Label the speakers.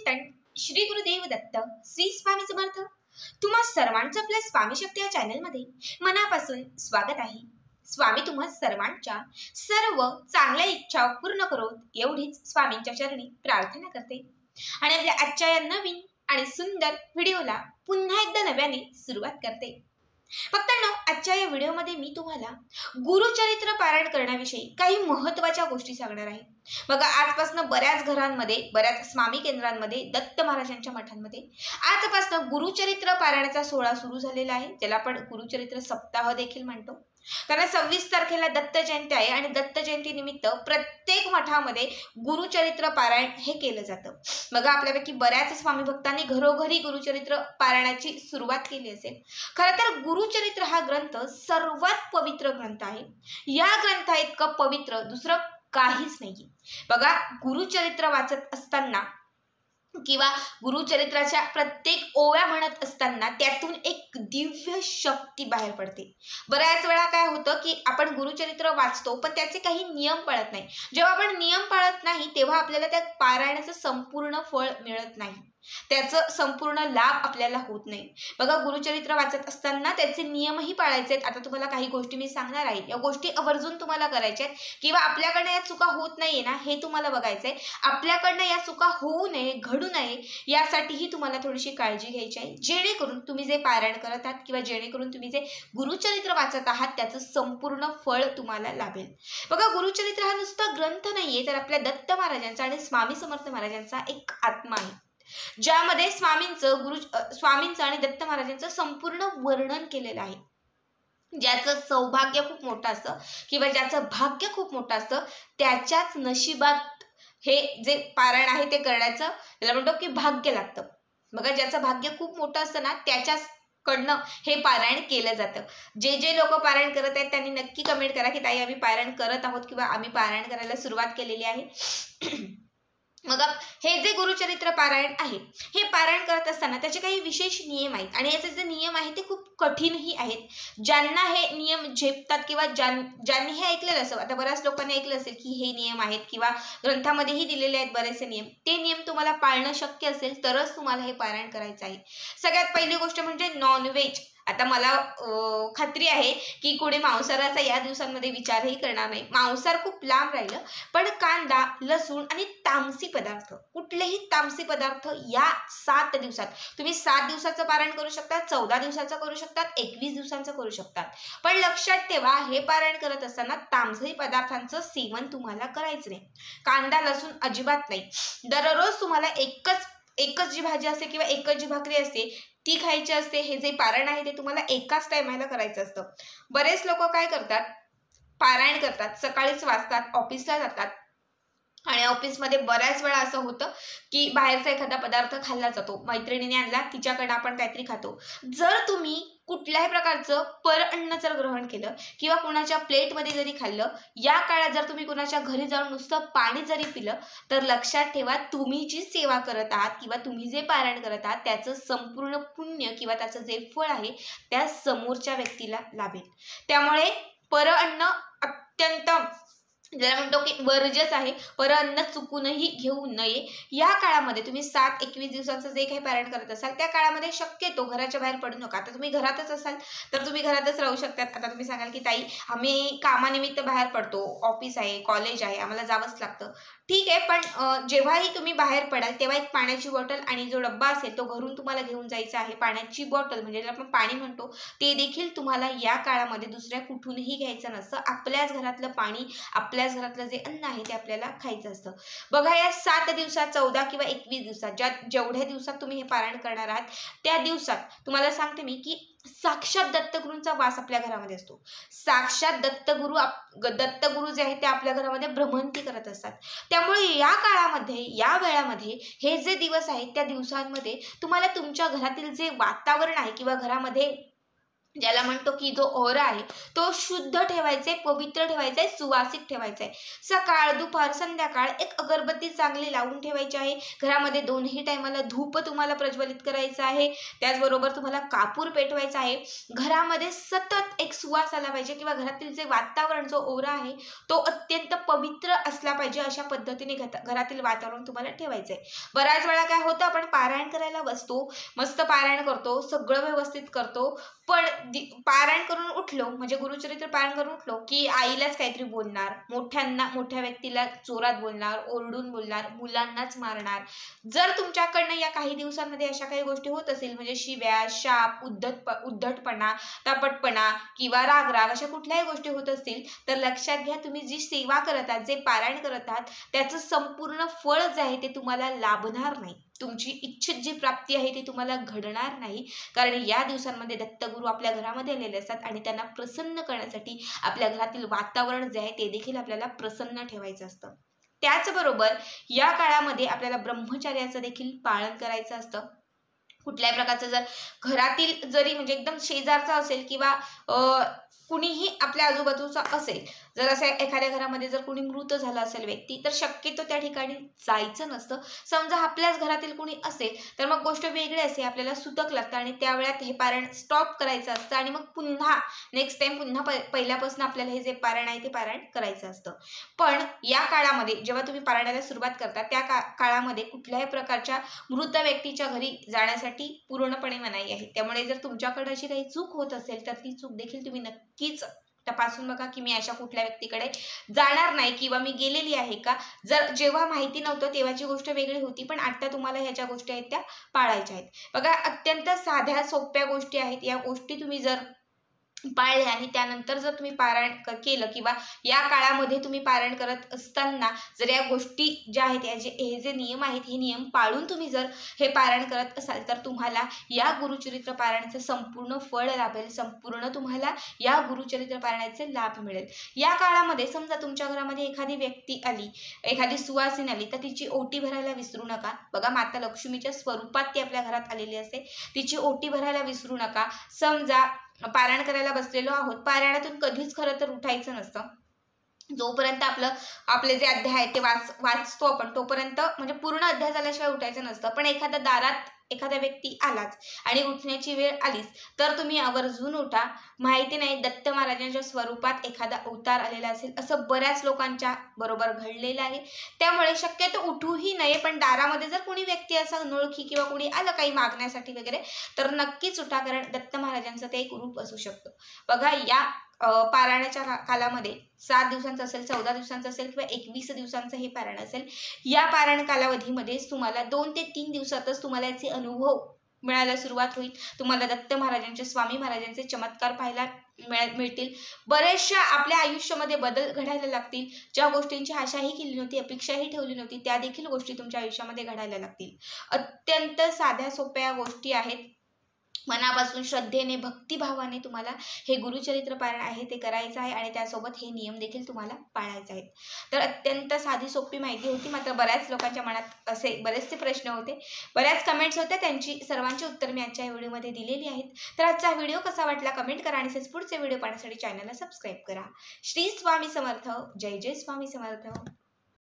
Speaker 1: कीर्तन श्री गुरुदेव दत्त श्री स्वामी समर्थ। तुम्हा सर्वांचं आपल्या स्वामी शक्ती या चॅनलमध्ये मनापासून स्वागत आहे। स्वामी तुम्हा सर्वांच्या सर्व चांगल्या इच्छा पूर्ण करोत एवढीच स्वामींच्या चरणी प्रार्थना करते आणि आपल्या आजच्या या नवीन आणि सुंदर व्हिडिओला पुन्हा एकदा नव्याने सुरुवात करते। भक्तांनो, आजच्या या व्हिडिओमध्ये मी तुम्हाला गुरुचरित्र पारायण करण्याविषयी काही महत्त्वाच्या गोष्टी सांगणार आहे। बघा, आजपासून बऱ्याच घरांमध्ये, बऱ्याच स्वामी केंद्रांमध्ये, दत्त महाराजांच्या मठांमध्ये आजपासून गुरुचरित्र पारायणाचा सोहळा सुरू झालेला आहे, ज्याला आपण गुरुचरित्र सप्ताह देखील म्हणतो। कारण 26 तारखेला दत्त जयंती आहे आणि दत्त जयंती निमित्त प्रत्येक मठामध्ये गुरुचरित्र पारायण हे केलं जातं। बघा, आपल्यापैकी बऱ्याच स्वामी भक्तांनी घरोघरी गुरुचरित्र पारायणाची सुरुवात केली असेल। खरं तर गुरुचरित्र हा ग्रंथ सर्वात पवित्र ग्रंथ आहे। या ग्रंथा इतकं पवित्र दुसरं काहीच नाहीये। बघा, गुरुचरित्र वाचत असताना किंवा गुरुचरित्राच्या प्रत्येक ओव्या म्हणत असताना त्यातून एक दिव्य शक्ती बाहेर पडते। बऱ्याच वेळा काय होतं की आपण गुरुचरित्र वाचतो पण त्याचे काही नियम पाळत नाही। जेव्हा आपण नियम पाळत नाही तेव्हा आपल्याला त्या पारायणाचं संपूर्ण फळ मिळत नाही, त्याचं संपूर्ण लाभ आपल्याला होत नाही। बघा, गुरुचरित्र वाचत असताना त्याचे नियमही पाळायचे आहेत। आता तुम्हाला काही गोष्टी मी सांगणार आहे, या गोष्टी आवर्जून तुम्हाला करायच्या आहेत किंवा आपल्याकडनं या चुका होत नाहीये ना हे तुम्हाला बघायचंय। आपल्याकडनं या चुका होऊ नये, घडू नये यासाठीही तुम्हाला थोडीशी काळजी घ्यायची आहे, जेणेकरून तुम्ही जे पारायण करत आहात किंवा जेणेकरून तुम्ही जे गुरुचरित्र वाचत आहात त्याचं संपूर्ण फळ तुम्हाला लाभेल। बघा, गुरुचरित्र हा नुसता ग्रंथ नाहीये, तर आपल्या दत्त महाराजांचा आणि स्वामी समर्थ महाराजांचा एक आत्मा आहे, ज्यामध्ये स्वामींचं आणि दत्त महाराजांचं संपूर्ण वर्णन केलेलं आहे। ज्याचं सौभाग्य खूप मोठं असतं किंवा ज्याचं भाग्य खूप मोठं असतं त्याच्याच नशिबात हे जे पारायण आहे ते करण्याचं त्याला म्हणतो की भाग्य लागतं। बघा, ज्याचं भाग्य खूप मोठं असतं ना त्याच्याच कडनं हे पारायण केलं जातं। जे लोक पारायण करत आहेत त्यांनी नक्की कमेंट करा की ताई आम्ही पारायण करत आहोत किंवा आम्ही पारायण करायला सुरुवात केलेली आहे। मग हे जे गुरुचरित्र पारायण आहे हे पारायण करत असताना त्याचे काही विशेष नियम आहेत आणि याचे जे नियम आहेत ते खूप कठीणही आहेत। ज्यांना हे नियम झेपतात किंवा ज्यांनी हे ऐकलेलं असं, आता बऱ्याच लोकांनी ऐकलं असेल की हे नियम आहेत किंवा ग्रंथामध्येही दिलेले आहेत बरेचसे नियम, ते नियम तुम्हाला पाळणं शक्य असेल तरच तुम्हाला हे पारायण करायचं आहे। सगळ्यात पहिली गोष्ट म्हणजे नॉनव्हेज। आता मला खात्री आहे की कोणी मांसाहाराचा या दिवसांमध्ये विचारही करणार नाही, मांसाहार खूप लांब राहिलं, पण कांदा, लसूण आणि तामसी पदार्थ, कुठलेही तामसी पदार्थ या 7 दिवसात तुम्ही 7 दिवसाचं पारायण करू शकता, 14 दिवसाचं करू शकतात, 21 दिवसांचं करू शकतात। पण लक्षात ठेवा, हे पारायण करत असताना तामसी पदार्थांचं सेवन तुम्हाला करायचं नाही, कांदा लसूण अजिबात नाही। दररोज तुम्हाला एकच जी भाजी असते किंवा एकच जी भाकरी असते ती खायची असते। हे जे पारायण आहे ते तुम्हाला एकाच टायमाला करायचं असतं। बरेच लोक काय करतात, पारायण करतात, सकाळीच वाचतात, ऑफिसला जातात आणि ऑफिसमध्ये बऱ्याच वेळा असं होतं की बाहेरचा एखादा पदार्थ खाल्ला जातो, मैत्रिणीने आणला तिच्याकडनं आपण काहीतरी खातो। जर तुम्ही कुठल्याही प्रकारचं परअन्न जर ग्रहण केलं किंवा कुणाच्या प्लेटमध्ये जरी खाल्लं, या काळात जर तुम्ही कुणाच्या घरी जाऊन नुसतं पाणी जरी पिलं तर लक्षात ठेवा, तुम्ही जी सेवा करत आहात किंवा तुम्ही जे पारायण करत आहात त्याचं संपूर्ण पुण्य किंवा त्याचं जे फळ आहे त्या समोरच्या व्यक्तीला लाभेल। त्यामुळे परअन्न अत्यंत ज्याला म्हणतो की वर्जच आहे, परअन्न चुकूनही घेऊ नये। या काळामध्ये तुम्ही 7-21 दिवसाचं जे काही पारायण करत असाल त्या काळामध्ये शक्यतो घराच्या बाहेर पडू नका। आता तुम्ही घरातच असाल तर तुम्ही घरातच राहू शकतात। आता तुम्ही सांगाल की ताई आम्ही कामानिमित्त बाहेर पडतो, ऑफिस आहे, कॉलेज आहे, आम्हाला जावंच लागतं, ठीक आहे, पण जेव्हाही तुम्ही बाहेर पडाल तेव्हा एक पाण्याची बॉटल आणि जो डब्बा असेल तो घरून तुम्हाला घेऊन जायचा आहे। पाण्याची बॉटल म्हणजे ज्याला आपण पाणी म्हणतो ते देखील तुम्हाला या काळामध्ये दुसऱ्या कुठूनही घ्यायचं नसतं। आपल्याच घरातलं पाणी, आपल्याच घरातलं जे अन्न आहे ते आपल्याला खायचं असतं। बघा, या 7 दिवसात, 14 किंवा 21 दिवसात जेवढ्या दिवसात तुम्ही हे पारायण करणार आहात त्या दिवसात तुम्हाला सांगते मी की साक्षात दत्तगुरूंचा वास आपल्या घरामध्ये असतो। साक्षात दत्तगुरू जे आहेत ते आपल्या घरामध्ये भ्रमंती करत असतात। त्यामुळे या काळामध्ये, या वेळामध्ये हे जे दिवस आहेत त्या दिवसांमध्ये तुम्हाला तुमच्या घरातील जे वातावरण आहे किंवा घरामध्ये ज्याला म्हणतो की जो ओरा आहे तो शुद्ध ठेवायचा आहे, पवित्र ठेवायचा आहे, सुवासिक ठेवायचा आहे. सकाळ, दुपार, संध्याकाळ एक अगरबत्ती चांगली लावून ठेवायची आहे. घरामध्ये दोन्ही टायमाला धूप तुम्हाला प्रज्वलित करायचं आहे. त्याचबरोबर तुम्हाला कापूर पेटवायचा आहे. घरामध्ये सतत एक सुवास आला पाहिजे किंवा घरातील जे वातावरण, जो ओरा आहे तो अत्यंत पवित्र असला पाहिजे. अशा पद्धतीने घरातील वातावरण तुम्हाला ठेवायचं आहे. बऱ्याच वेळा काय होतं, आपण पारायण करायला बसतो, मस्त पारायण करतो, सगळं व्यवस्थित करतो, पण पारायण करून उठलो म्हणजे गुरुचरित्र पारायण करून उठलो की आईलाच काहीतरी बोलणार, मोठ्या व्यक्तीला जोरात बोलणार, ओरडून बोलणार, मुलांनाच मारणार. जर तुमच्याकडनं या काही दिवसांमध्ये अशा काही गोष्टी होत असेल, म्हणजे शिव्या, शाप, उद्धटपणा, तापटपणा किंवा रागराग अशा कुठल्याही गोष्टी होत असतील, तर लक्षात घ्या, तुम्ही जी सेवा करत आहात, जे पारायण करत आहात, त्याचं संपूर्ण फळ जे आहे ते तुम्हाला लाभणार नाही. तुमची इच्छित जी प्राप्ती आहे ती तुम्हाला घडणार नाही. कारण या दिवसांमध्ये दत्तगुरू आपल्या घरामध्ये आलेले असतात आणि त्यांना प्रसन्न करण्यासाठी आपल्या घरातील वातावरण जे आहे ते देखील आपल्याला प्रसन्न ठेवायचं असतं. त्याचबरोबर या काळामध्ये आपल्याला ब्रह्मचर्याचं देखील पालन करायचं असतं. कुठल्याही प्रकारचं जर घरातील जरी म्हणजे एकदम शेजारचा असेल किंवा कुणीही आपल्या आजूबाजूचा असेल, जर असं एखाद्या घरामध्ये जर कुणी मृत झाला असेल व्यक्ती, तर शक्यतो त्या ठिकाणी जायचं नसतं. समजा आपल्याच घरातील कुणी असेल तर मग गोष्ट वेगळी असते, आपल्याला सुतक लागतं आणि त्यावेळात हे पारायण स्टॉप करायचं असतं आणि मग पुन्हा नेक्स्ट टाइम पुन्हा पहिल्यापासून आपल्याला हे जे पारायण आहे ते पारायण करायचं असतं. पण या काळामध्ये जेव्हा तुम्ही पारायणाला सुरुवात करता त्या काळामध्ये कुठल्याही प्रकारच्या मृत व्यक्तीच्या घरी जाण्यासाठी पूर्णपणे मनाई आहे. त्यामुळे जर तुमच्याकडे अशी काही चूक होत असेल तर ती चूक देखील तुम्ही नक्कीच तपासून बघा की मी अशा कुठल्या व्यक्तीकडे जाणार नाही किंवा मी गेलेली आहे का. जर जेव्हा माहिती नव्हतं तेव्हाची गोष्ट वेगळी होती, पण आता तुम्हाला ह्या ज्या गोष्टी आहेत त्या पाळायच्या आहेत. बघा, अत्यंत साध्या सोप्या गोष्टी आहेत. या गोष्टी तुम्ही जर पाळले आणि त्यानंतर जर तुम्ही पारायण केलं किंवा या काळामध्ये तुम्ही पारायण करत असताना जर या गोष्टी ज्या आहेत, हे जे नियम आहेत, हे नियम पाळून तुम्ही जर हे पारायण करत असाल तर तुम्हाला या गुरुचरित्र पारायणाचं संपूर्ण फळ लाभेल. संपूर्ण तुम्हाला या गुरुचरित्र पारायणाचे लाभ मिळेल. या काळामध्ये समजा तुमच्या घरामध्ये एखादी व्यक्ती आली, एखादी सुवासिनी आली, तर तिची ओटी भरायला विसरू नका. बघा, माता लक्ष्मीच्या स्वरूपात ती आपल्या घरात आलेली असते, तिची ओटी भरायला विसरू नका. समजा पारायण करायला बसलेलो आहोत, पारायणातून कधीच खरं तर उठायचं नसतं. जोपर्यंत आपले जे अध्याय आहेत ते वाचतो आपण, तोपर्यंत म्हणजे पूर्ण अध्याय झाल्याशिवाय उठायचं नसतं. पण एखाद्या दारात एखादा व्यक्ती आलाच आणि उठण्याची वेळ आलीच तर तुम्ही आवर्जून उठा. माहिती नाही, दत्त महाराजांच्या स्वरूपात एखादा अवतार आलेला असेल, असं बऱ्याच लोकांच्या बरोबर घडलेलं आहे. त्यामुळे शक्यतो उठूही नये, पण दारामध्ये जर कोणी व्यक्ती असा अनोळखी किंवा कोणी आलं काही मागण्यासाठी वगैरे तर नक्कीच उठा, कारण दत्त महाराजांचं ते एक रूप असू शकतं. बघा, या पारायणाच्या कालामध्ये 7 दिवसांचं असेल, 14 दिवसांचं असेल किंवा 21 दिवसांचं हे पारायण असेल, या पारायण कालावधीमध्येच तुम्हाला 2 ते 3 दिवसातच तुम्हाला याचे अनुभव मिळायला सुरुवात होईल. तुम्हाला दत्त महाराजांचे, स्वामी महाराजांचे चमत्कार पाहायला मिळतील. बरेचशा आपल्या आयुष्यामध्ये बदल घडायला लागतील. ज्या गोष्टींची आशाही केली नव्हती, अपेक्षाही ठेवली नव्हती, त्या देखील गोष्टी तुमच्या आयुष्यामध्ये घडायला लागतील. अत्यंत साध्या सोप्या गोष्टी आहेत. मनापासून श्रद्धेने, भक्तिभावाने तुम्हाला हे गुरुचरित्र पारायण आहे ते करायचं आहे आणि त्यासोबत हे नियम देखील तुम्हाला पाळायचे आहेत. तर अत्यंत साधी सोपी माहिती होती, मात्र बऱ्याच लोकांच्या मनात असे बरेचसे प्रश्न होते, बऱ्याच कमेंट्स होत्या, त्यांची सर्वांची उत्तर मी आजच्या व्हिडिओमध्ये दिलेली आहेत. तर आजचा व्हिडिओ कसा वाटला कमेंट करा आणि पुढचे व्हिडिओ पाहण्यासाठी चॅनलला सबस्क्राईब करा. श्री स्वामी समर्थ. जय जय स्वामी समर्थ.